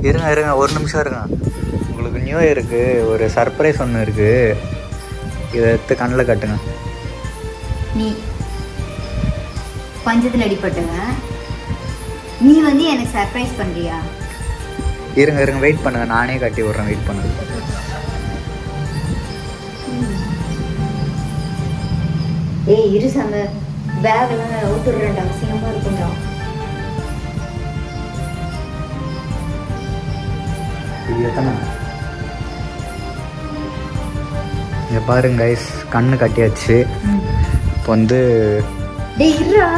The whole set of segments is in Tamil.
இருங்க ஒரு நிமிஷம் இருங்க. உங்களுக்கு நியூ இயருக்கு ஒரு சர்ப்ரைஸ் ஒன்று இருக்குது, இதை எடுத்து கண்ணில் கட்டுங்க. நீ பஞ்சத்தில் அடிப்பட்டுங்க, நீ வந்து எனக்கு சர்ப்ரைஸ் பண்ணுறியா? இருங்க வெயிட் பண்ணுங்க, நானே கட்டி விட்றேன், வெயிட் பண்ணுங்க. ஏய் இரு சாம, பேக்லாம் ஊத்துடுறேன்டா, அவசியமாக இருக்குண்டா. இது எத்தனை? இங்கே பாருங்க கைஸ், கண்ணு கட்டியாச்சு. இப்போ வந்து டேய் இருடா,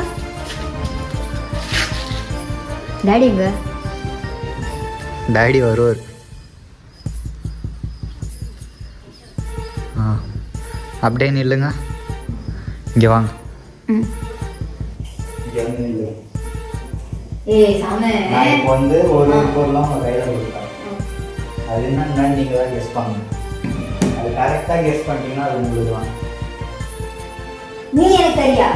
டாடி எங்க? டாடி வருவார். அப்படியே நில்லுங்க, இங்கே வாங்க. ஏய் சாம, நான் இப்போ வந்து ஒரு பொருளாக உங்கள் கையில் கொடுத்தேன். அது என்னன்னா நீங்கள் தான் கெஸ் பண்ணணும். அது கரெக்டாக கெஸ் பண்ணிட்டீங்கன்னா அது உங்களுக்கு தான். நீ எனக்கு தெரியா?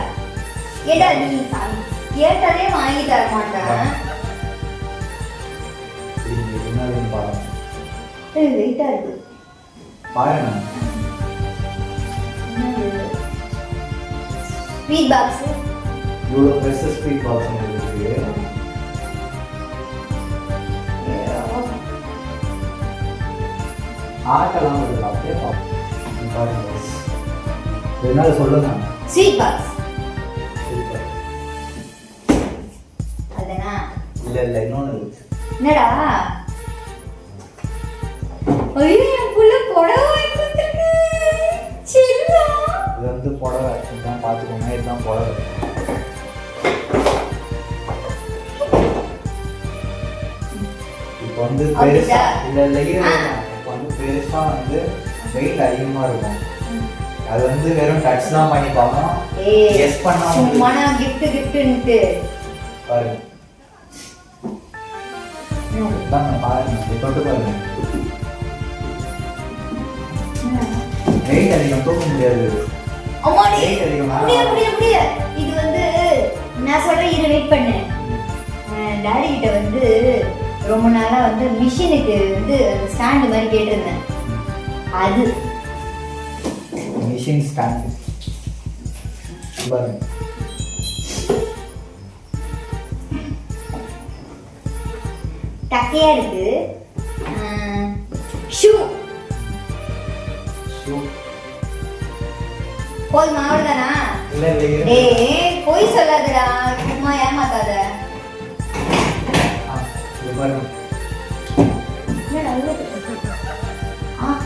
ஏடா நீ சாமி கேட்டதே வாங்கி தர மாட்டேன். வெயிட்டா இருக்கு பாருங்க. Sweet box. இவ்வளோ பெருசு ஸ்வீட் பாக்ஸ் உங்களுக்கு. ஆட்டெல்லாம் வருது, அப்படியே பாருங்க. என்ன சொல்லுங்க? Sweet box. அதனா இல்ல இன்னொன்று என்னடா? ஐயோ என் புள்ள புடவை வாங்கி கொடுத்திருக்கு. சில்லா. இது வந்து புடவை, இதான் பார்த்துக்கோங்க, இதுதான் புடவை. இப்போ வந்து பெருசா இல்லை இப்போ வந்து பெருசா வந்து வெயிட் அதிகமாக இருக்கும். அது வந்து வெறும் டச் தான் பண்ணி பார்க்கணும். கெஸ் பண்ணா சும்மா நான் கிஃப்ட்ன்ட்டு பாருங்க. பாருங்க, தொட்டு பாருங்க. வெயிட் அதிகம், தூக்க முடியாது. அம்மாடி முடிய இது வந்து நான் சொல்றேன், இரு வெயிட் பண்ணு. டாடி கிட்ட வந்து ரொம்ப நாளா வந்து மிஷினுக்கு வந்து ஸ்டாண்ட் மாதிரி கேட்டிருந்தேன். அது மிஷின் ஸ்டாண்ட் பாருங்க. டக்கையா இருக்கு. ஷூ போய் மாவுதானா? இல்ல டேய் போய் சொல்லாதடா, சும்மா ஏமாத்தாத.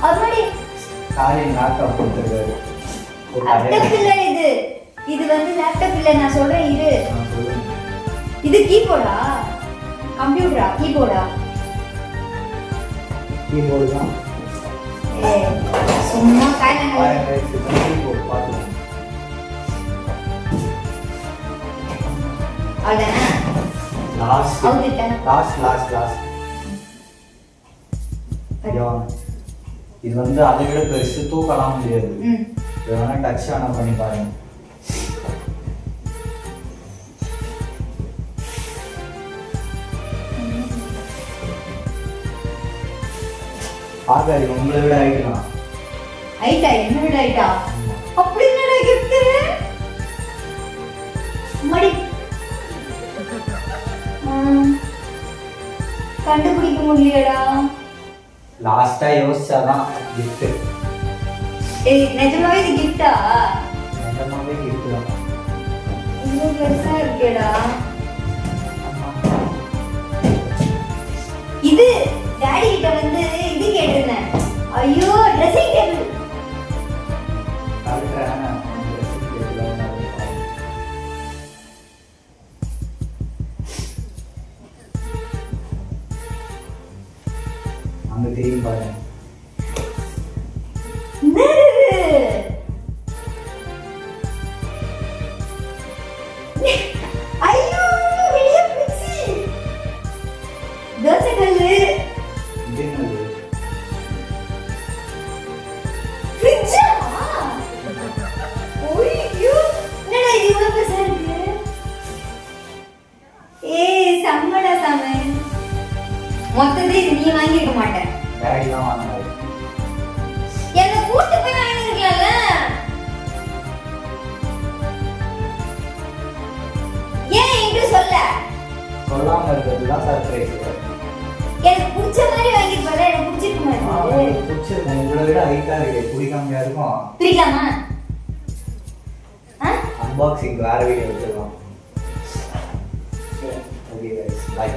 அம்மாடி காலையில் லேப்டாப் கொடுத்துருக்காரு. லேப்டாப் இல்ல இது, இது வந்து லேப்டாப் இல்ல, நான் சொல்றேன் இரு. இது கீபோர்டா? கம்ப்யூட்டரா? கீபோர்டா? கீபோர்டு தான். சும்மா காய்ல கீபோர்டு பாத்துக்கோங்க. அவ்வளவுதானா? லாஸ்ட் இது வந்து அதை விட பெருசு, தூக்கலாம் முடியாது. இது வேணா டச் ஆனா பண்ணி பாருங்க. பாக்காது, உங்களை விட ஆயிட்டலாம். ஐட்டா என்ன விட ஐட்டா? அப்படி என்னடா கிஃப்ட்? மடி கண்டுபிடிக்க முடியலடா. லாஸ்டா யோசிச்சாதான் கிஃப்ட். ஏய் நிஜமாவே இது கிஃப்டா? நிஜமாவே கிஃப்ட் தான். இது பெருசா இருக்கேடா. இது டாடி கிட்ட வந்து இது கேட்டிருந்தேன். ஐயோ ட்ரெஸ்ஸிங் டேபிள். அங்க தெரியும் பாருங்க. ஐயோ வெளிய பிச்சி தோசை கல்லு. ஃப்ரிட்ஜா? ஓய்யோ என்னடா இது இவ்வளவு பெருசா இருக்கு? ஏய் சம்மடா சாம. நீ வாங்கியிருக்க மாட்டேன். டாடி தான் வாங்கினாரு. என்ன கூட்டு போய் வாங்கிருக்கலாம்ல. ஏன் என்கிட்ட சொல்ல? சொல்லாம இருக்கிறது தான் சர்ப்ரைஸ். எனக்கு பிடிச்ச மாதிரி வாங்கிருப்பாரு. எனக்கு பிடிச்சிருக்க மாதிரி பிடிச்சிருக்கும். இவ்வளோ விட ஹைட்டா இருக்கு. பிடிக்காமையா இருக்கும். பிடிக்கலாமா? அன்பாக்சிங் வேற வீடியோ வச்சிருக்கோம். Okay guys, by.